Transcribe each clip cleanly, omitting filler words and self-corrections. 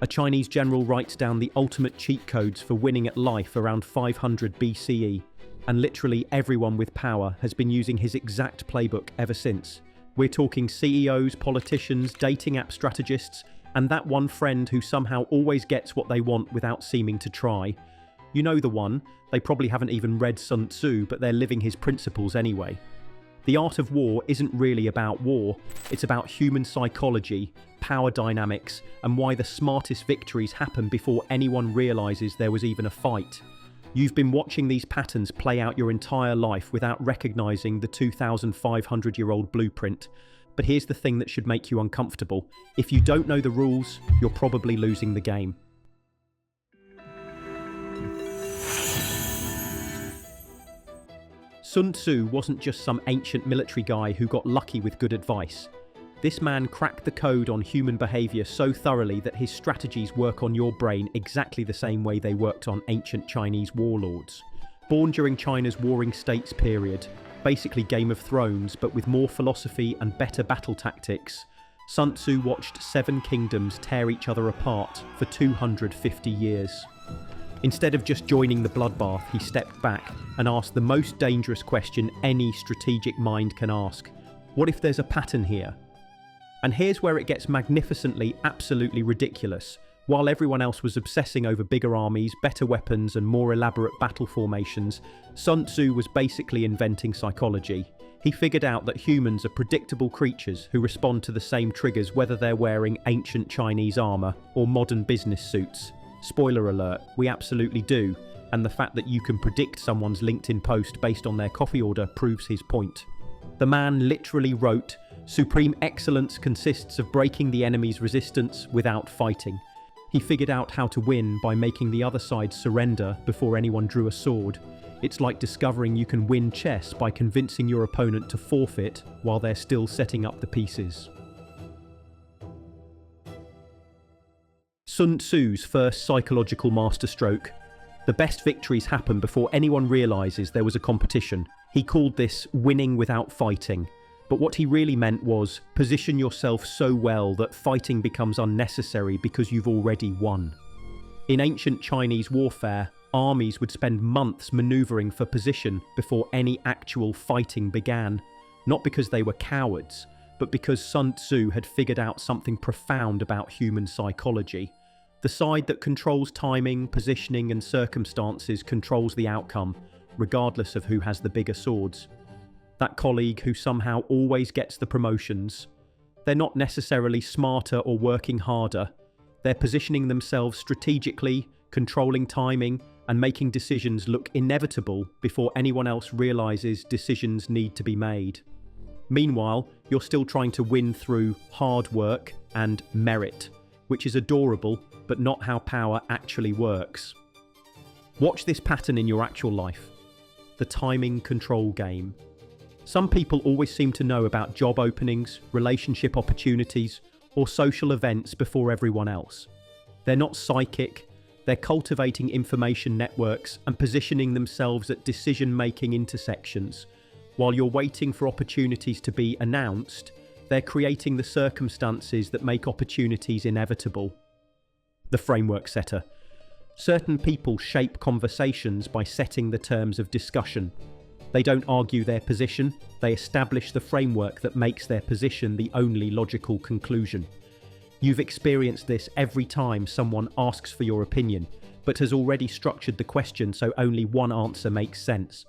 A Chinese general writes down the ultimate cheat codes for winning at life around 500 BCE, and literally everyone with power has been using his exact playbook ever since. We're talking CEOs, politicians, dating app strategists, and that one friend who somehow always gets what they want without seeming to try. You know the one, they probably haven't even read Sun Tzu, but they're living his principles anyway. The art of war isn't really about war, it's about human psychology, power dynamics, and why the smartest victories happen before anyone realizes there was even a fight. You've been watching these patterns play out your entire life without recognizing the 2,500-year-old blueprint. But here's the thing that should make you uncomfortable. If you don't know the rules, you're probably losing the game. Sun Tzu wasn't just some ancient military guy who got lucky with good advice. This man cracked the code on human behavior so thoroughly that his strategies work on your brain exactly the same way they worked on ancient Chinese warlords. Born during China's Warring States period, basically Game of Thrones but with more philosophy and better battle tactics, Sun Tzu watched 7 kingdoms tear each other apart for 250 years. Instead of just joining the bloodbath, he stepped back and asked the most dangerous question any strategic mind can ask. What if there's a pattern here? And here's where it gets magnificently, absolutely ridiculous. While everyone else was obsessing over bigger armies, better weapons and more elaborate battle formations, Sun Tzu was basically inventing psychology. He figured out that humans are predictable creatures who respond to the same triggers whether they're wearing ancient Chinese armor or modern business suits. Spoiler alert, we absolutely do, and the fact that you can predict someone's LinkedIn post based on their coffee order proves his point. The man literally wrote, "Supreme excellence consists of breaking the enemy's resistance without fighting." He figured out how to win by making the other side surrender before anyone drew a sword. It's like discovering you can win chess by convincing your opponent to forfeit while they're still setting up the pieces. Sun Tzu's first psychological masterstroke. The best victories happen before anyone realizes there was a competition. He called this winning without fighting. But what he really meant was position yourself so well that fighting becomes unnecessary because you've already won. In ancient Chinese warfare, armies would spend months maneuvering for position before any actual fighting began. Not because they were cowards, but because Sun Tzu had figured out something profound about human psychology. The side that controls timing, positioning, and circumstances controls the outcome, regardless of who has the bigger swords. That colleague who somehow always gets the promotions. They're not necessarily smarter or working harder. They're positioning themselves strategically, controlling timing, and making decisions look inevitable before anyone else realizes decisions need to be made. Meanwhile, you're still trying to win through hard work and merit, which is adorable, but not how power actually works. Watch this pattern in your actual life. The timing control game. Some people always seem to know about job openings, relationship opportunities, or social events before everyone else. They're not psychic, they're cultivating information networks and positioning themselves at decision-making intersections. While you're waiting for opportunities to be announced, they're creating the circumstances that make opportunities inevitable. The framework setter. Certain people shape conversations by setting the terms of discussion. They don't argue their position, they establish the framework that makes their position the only logical conclusion. You've experienced this every time someone asks for your opinion, but has already structured the question so only one answer makes sense.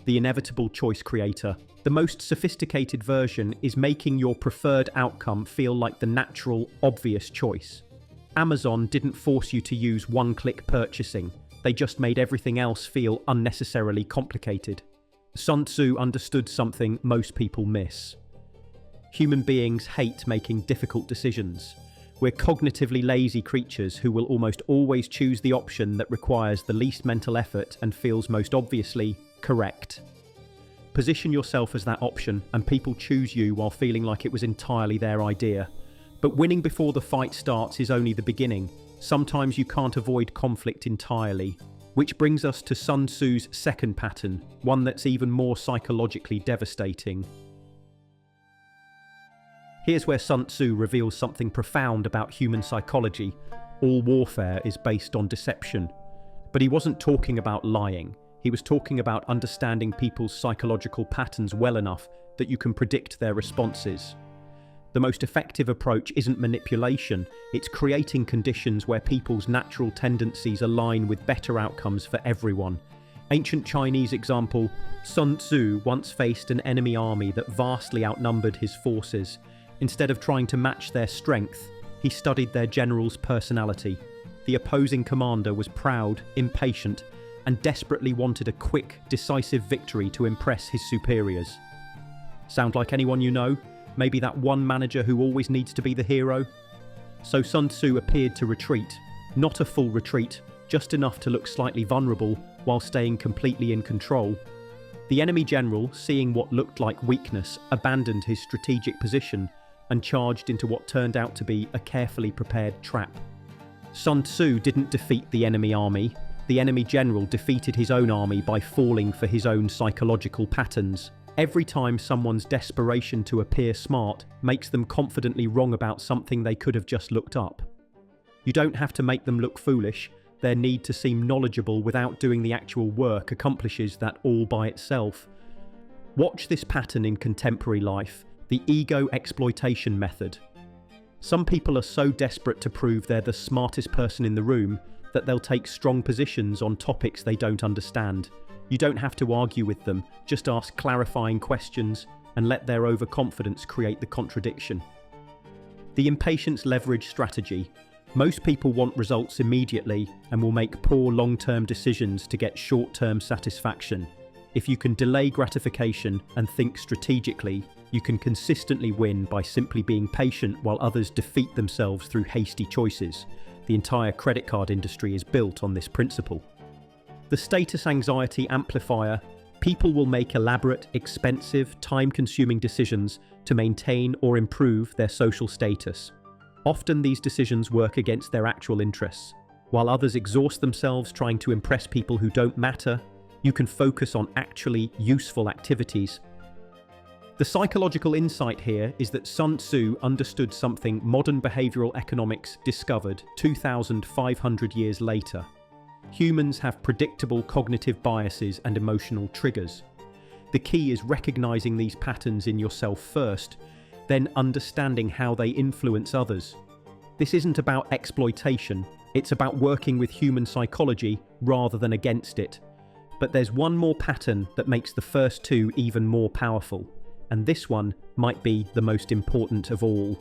The inevitable choice creator. The most sophisticated version is making your preferred outcome feel like the natural, obvious choice. Amazon didn't force you to use one-click purchasing. They just made everything else feel unnecessarily complicated. Sun Tzu understood something most people miss. Human beings hate making difficult decisions. We're cognitively lazy creatures who will almost always choose the option that requires the least mental effort and feels most obviously correct. Position yourself as that option and people choose you while feeling like it was entirely their idea. But winning before the fight starts is only the beginning. Sometimes you can't avoid conflict entirely. Which brings us to Sun Tzu's second pattern, one that's even more psychologically devastating. Here's where Sun Tzu reveals something profound about human psychology. All warfare is based on deception. But he wasn't talking about lying. He was talking about understanding people's psychological patterns well enough that you can predict their responses. The most effective approach isn't manipulation, it's creating conditions where people's natural tendencies align with better outcomes for everyone. Ancient Chinese example, Sun Tzu once faced an enemy army that vastly outnumbered his forces. Instead of trying to match their strength, he studied their general's personality. The opposing commander was proud, impatient, and desperately wanted a quick, decisive victory to impress his superiors. Sound like anyone you know? Maybe that one manager who always needs to be the hero? So Sun Tzu appeared to retreat. Not a full retreat, just enough to look slightly vulnerable while staying completely in control. The enemy general, seeing what looked like weakness, abandoned his strategic position and charged into what turned out to be a carefully prepared trap. Sun Tzu didn't defeat the enemy army. The enemy general defeated his own army by falling for his own psychological patterns. Every time someone's desperation to appear smart makes them confidently wrong about something they could have just looked up. You don't have to make them look foolish. Their need to seem knowledgeable without doing the actual work accomplishes that all by itself. Watch this pattern in contemporary life, the ego exploitation method. Some people are so desperate to prove they're the smartest person in the room that they'll take strong positions on topics they don't understand. You don't have to argue with them, just ask clarifying questions and let their overconfidence create the contradiction. The impatience leverage strategy. Most people want results immediately and will make poor long-term decisions to get short-term satisfaction. If you can delay gratification and think strategically, you can consistently win by simply being patient while others defeat themselves through hasty choices. The entire credit card industry is built on this principle. The status anxiety amplifier. People will make elaborate, expensive, time-consuming decisions to maintain or improve their social status. Often these decisions work against their actual interests. While others exhaust themselves trying to impress people who don't matter, you can focus on actually useful activities. The psychological insight here is that Sun Tzu understood something modern behavioral economics discovered 2,500 years later. Humans have predictable cognitive biases and emotional triggers. The key is recognizing these patterns in yourself first, then understanding how they influence others. This isn't about exploitation, it's about working with human psychology rather than against it. But there's one more pattern that makes the first two even more powerful, and this one might be the most important of all.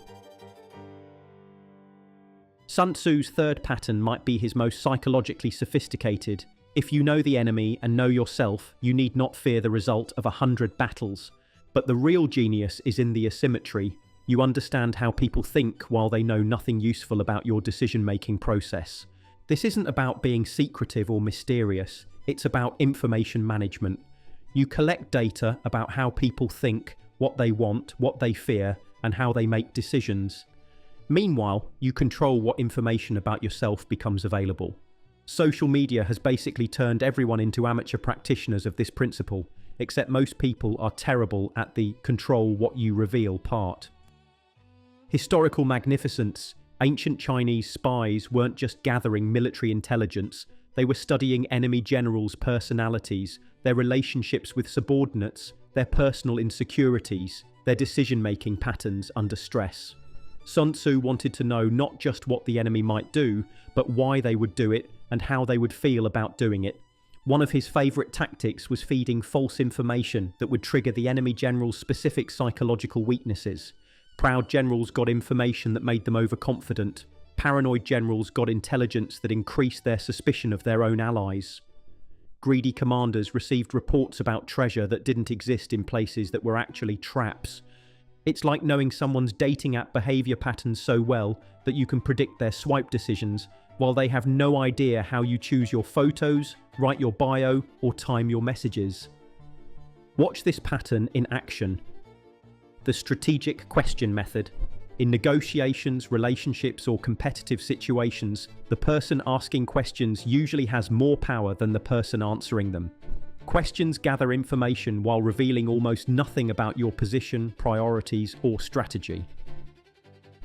Sun Tzu's third pattern might be his most psychologically sophisticated. If you know the enemy and know yourself, you need not fear the result of 100 battles. But the real genius is in the asymmetry. You understand how people think while they know nothing useful about your decision-making process. This isn't about being secretive or mysterious. It's about information management. You collect data about how people think, what they want, what they fear, and how they make decisions. Meanwhile, you control what information about yourself becomes available. Social media has basically turned everyone into amateur practitioners of this principle, except most people are terrible at the control what you reveal part. Historical magnificence. Ancient Chinese spies weren't just gathering military intelligence, they were studying enemy generals' personalities, their relationships with subordinates, their personal insecurities, their decision-making patterns under stress. Sun Tzu wanted to know not just what the enemy might do, but why they would do it and how they would feel about doing it. One of his favourite tactics was feeding false information that would trigger the enemy general's specific psychological weaknesses. Proud generals got information that made them overconfident. Paranoid generals got intelligence that increased their suspicion of their own allies. Greedy commanders received reports about treasure that didn't exist in places that were actually traps. It's like knowing someone's dating app behaviour patterns so well that you can predict their swipe decisions, while they have no idea how you choose your photos, write your bio, or time your messages. Watch this pattern in action. The strategic question method. In negotiations, relationships, or competitive situations, the person asking questions usually has more power than the person answering them. Questions gather information while revealing almost nothing about your position, priorities, or strategy.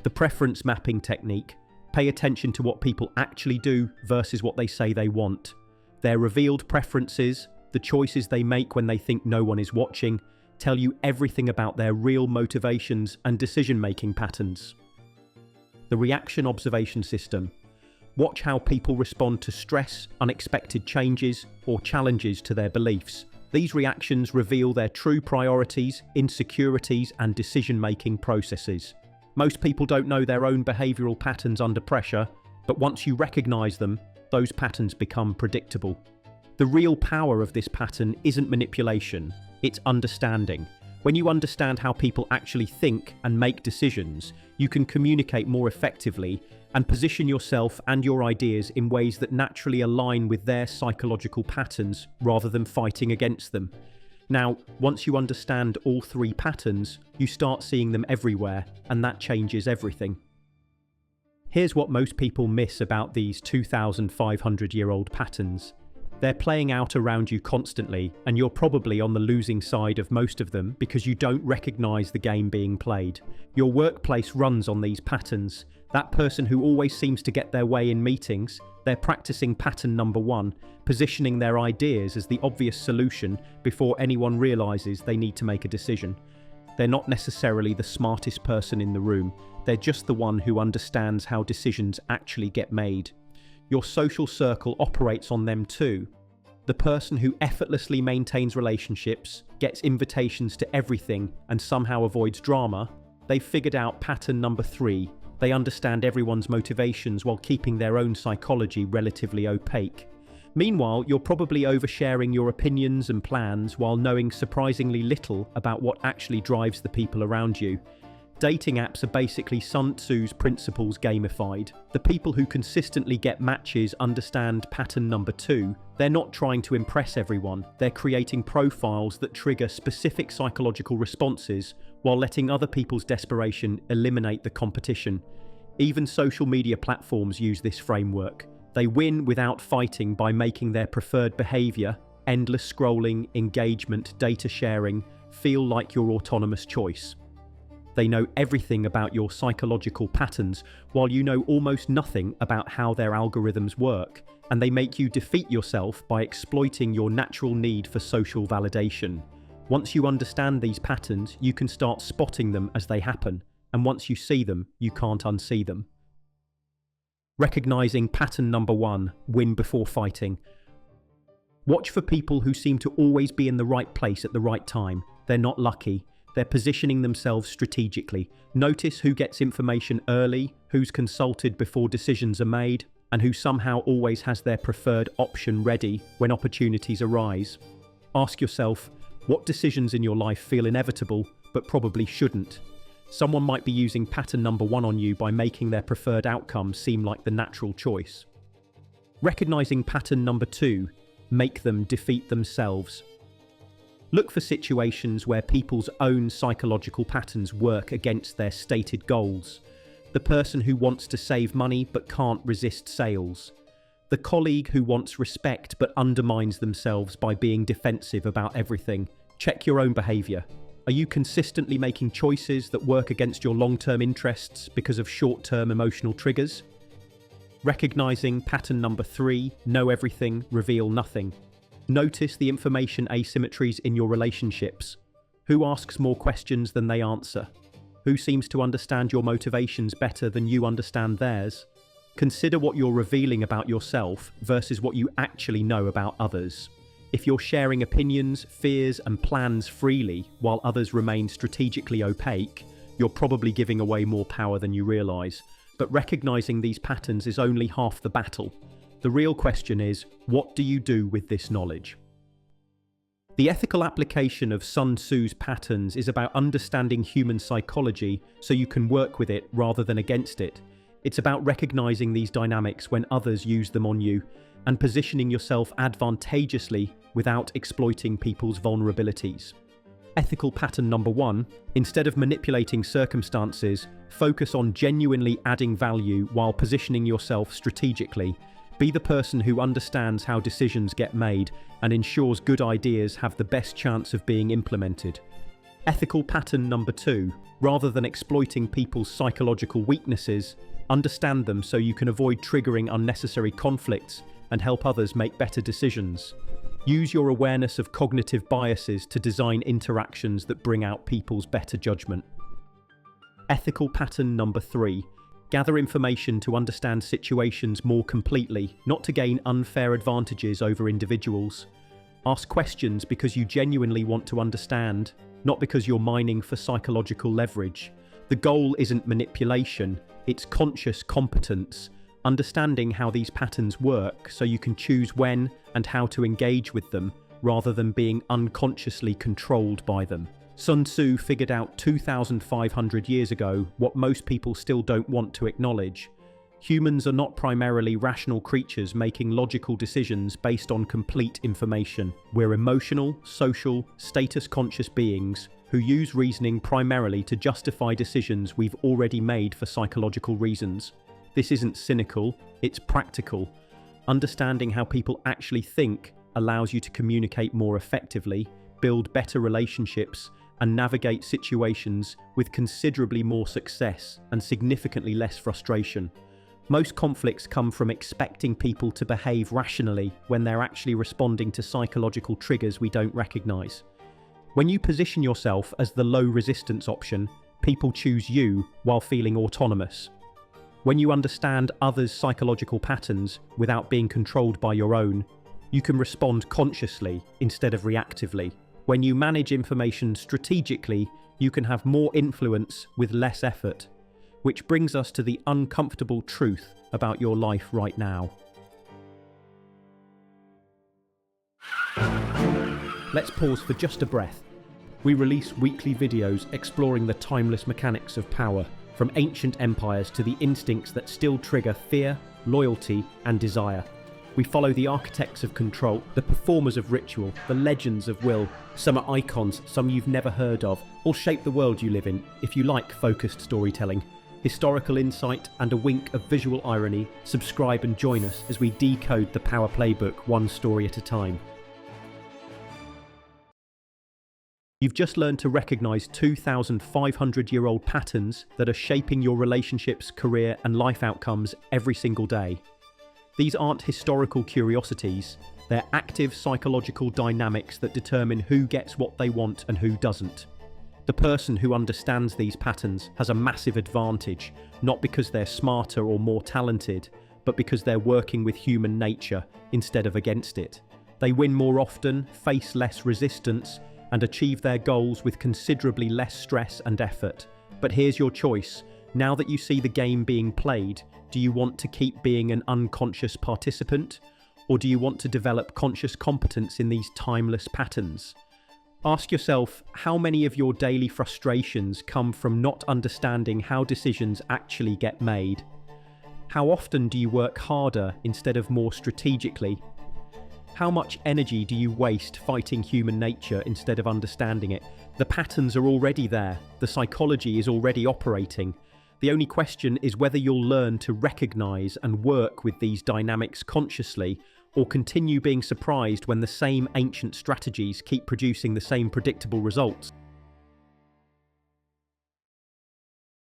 The preference mapping technique. Pay attention to what people actually do versus what they say they want. Their revealed preferences, the choices they make when they think no one is watching, tell you everything about their real motivations and decision-making patterns. The reaction observation system. Watch how people respond to stress, unexpected changes, or challenges to their beliefs. These reactions reveal their true priorities, insecurities, and decision-making processes. Most people don't know their own behavioral patterns under pressure, but once you recognize them, those patterns become predictable. The real power of this pattern isn't manipulation, it's understanding. When you understand how people actually think and make decisions, you can communicate more effectively and position yourself and your ideas in ways that naturally align with their psychological patterns rather than fighting against them. Now, once you understand all three patterns, you start seeing them everywhere, and that changes everything. Here's what most people miss about these 2,500-year-old patterns. They're playing out around you constantly, and you're probably on the losing side of most of them because you don't recognize the game being played. Your workplace runs on these patterns. That person who always seems to get their way in meetings, they're practicing pattern number 1, positioning their ideas as the obvious solution before anyone realizes they need to make a decision. They're not necessarily the smartest person in the room. They're just the one who understands how decisions actually get made. Your social circle operates on them too. The person who effortlessly maintains relationships, gets invitations to everything, and somehow avoids drama, they've figured out pattern number 3. They understand everyone's motivations while keeping their own psychology relatively opaque. Meanwhile, you're probably oversharing your opinions and plans while knowing surprisingly little about what actually drives the people around you. Dating apps are basically Sun Tzu's principles gamified. The people who consistently get matches understand pattern number 2. They're not trying to impress everyone. They're creating profiles that trigger specific psychological responses while letting other people's desperation eliminate the competition. Even social media platforms use this framework. They win without fighting by making their preferred behavior, endless scrolling, engagement, data sharing, feel like your autonomous choice. They know everything about your psychological patterns, while you know almost nothing about how their algorithms work, and they make you defeat yourself by exploiting your natural need for social validation. Once you understand these patterns, you can start spotting them as they happen, and once you see them, you can't unsee them. Recognizing pattern number 1, win before fighting. Watch for people who seem to always be in the right place at the right time. They're not lucky. They're positioning themselves strategically. Notice who gets information early, who's consulted before decisions are made, and who somehow always has their preferred option ready when opportunities arise. Ask yourself, what decisions in your life feel inevitable but probably shouldn't? Someone might be using pattern number 1 on you by making their preferred outcome seem like the natural choice. Recognizing pattern number 2, make them defeat themselves. Look for situations where people's own psychological patterns work against their stated goals. The person who wants to save money but can't resist sales. The colleague who wants respect but undermines themselves by being defensive about everything. Check your own behavior. Are you consistently making choices that work against your long-term interests because of short-term emotional triggers? Recognizing pattern number 3, know everything, reveal nothing. Notice the information asymmetries in your relationships. Who asks more questions than they answer? Who seems to understand your motivations better than you understand theirs? Consider what you're revealing about yourself versus what you actually know about others. If you're sharing opinions, fears, and plans freely while others remain strategically opaque, you're probably giving away more power than you realize. But recognizing these patterns is only half the battle. The real question is, what do you do with this knowledge? The ethical application of Sun Tzu's patterns is about understanding human psychology so you can work with it rather than against it. It's about recognizing these dynamics when others use them on you and positioning yourself advantageously without exploiting people's vulnerabilities. Ethical pattern number 1, instead of manipulating circumstances, focus on genuinely adding value while positioning yourself strategically. Be the person who understands how decisions get made and ensures good ideas have the best chance of being implemented. Ethical pattern number 2, rather than exploiting people's psychological weaknesses, Understand them so you can avoid triggering unnecessary conflicts and help others make better decisions. Use your awareness of cognitive biases to design interactions that bring out people's better judgment. Ethical pattern number 3. Gather information to understand situations more completely, not to gain unfair advantages over individuals. Ask questions because you genuinely want to understand, not because you're mining for psychological leverage. The goal isn't manipulation, it's conscious competence, understanding how these patterns work so you can choose when and how to engage with them, rather than being unconsciously controlled by them. Sun Tzu figured out 2,500 years ago what most people still don't want to acknowledge. Humans are not primarily rational creatures making logical decisions based on complete information. We're emotional, social, status-conscious beings who use reasoning primarily to justify decisions we've already made for psychological reasons. This isn't cynical, it's practical. Understanding how people actually think allows you to communicate more effectively, build better relationships, and navigate situations with considerably more success and significantly less frustration. Most conflicts come from expecting people to behave rationally when they're actually responding to psychological triggers we don't recognize. When you position yourself as the low resistance option, people choose you while feeling autonomous. When you understand others' psychological patterns without being controlled by your own, you can respond consciously instead of reactively. When you manage information strategically, you can have more influence with less effort, which brings us to the uncomfortable truth about your life right now. Let's pause for just a breath. We release weekly videos exploring the timeless mechanics of power, from ancient empires to the instincts that still trigger fear, loyalty, and desire. We follow the architects of control, the performers of ritual, the legends of will. Some are icons, some you've never heard of, all shape the world you live in. If you like focused storytelling, historical insight, and a wink of visual irony, subscribe and join us as we decode the Power Playbook one story at a time. You've just learned to recognize 2,500-year-old patterns that are shaping your relationships, career, and life outcomes every single day. These aren't historical curiosities, they're active psychological dynamics that determine who gets what they want and who doesn't. The person who understands these patterns has a massive advantage, not because they're smarter or more talented, but because they're working with human nature instead of against it. They win more often, face less resistance, and achieve their goals with considerably less stress and effort. But here's your choice. Now that you see the game being played, do you want to keep being an unconscious participant? Or do you want to develop conscious competence in these timeless patterns? Ask yourself, how many of your daily frustrations come from not understanding how decisions actually get made? How often do you work harder instead of more strategically? How much energy do you waste fighting human nature instead of understanding it? The patterns are already there. The psychology is already operating. The only question is whether you'll learn to recognize and work with these dynamics consciously, or continue being surprised when the same ancient strategies keep producing the same predictable results.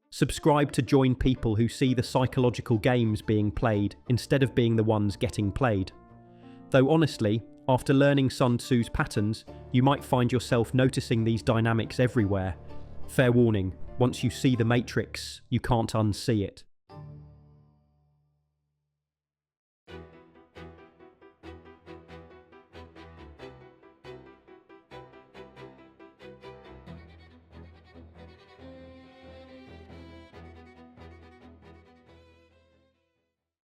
Subscribe to join people who see the psychological games being played instead of being the ones getting played. Though honestly, after learning Sun Tzu's patterns, you might find yourself noticing these dynamics everywhere. Fair warning, once you see the matrix, you can't unsee it.